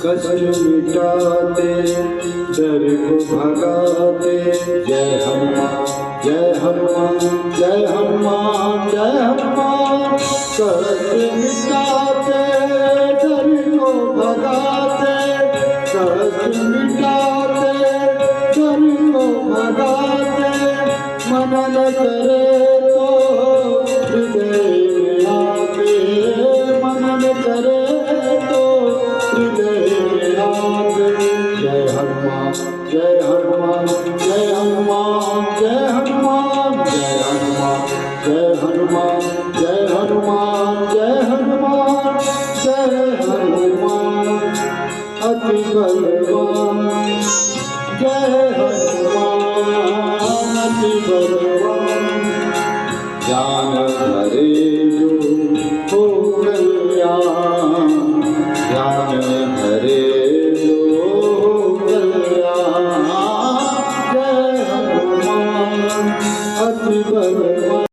कष्ट मिटाते डर को भगाते जय हनुमान जय हनुमान जय हनुमान जय हनुमान। कष्ट मिटाते डर को भगाते कष्ट मिटाते डर को भगाते मनन करे तो हृदय में आते मनन करे तो हृदय में आते। जय हनुमान जय हनुमान जय हनुमान जय हनुमान जय हनुमान जय हनुमान जय हनुमान जय हनुमान जय हनुमान अति बलवान जय हनुमान अति बलवान। ज्ञान धरे जो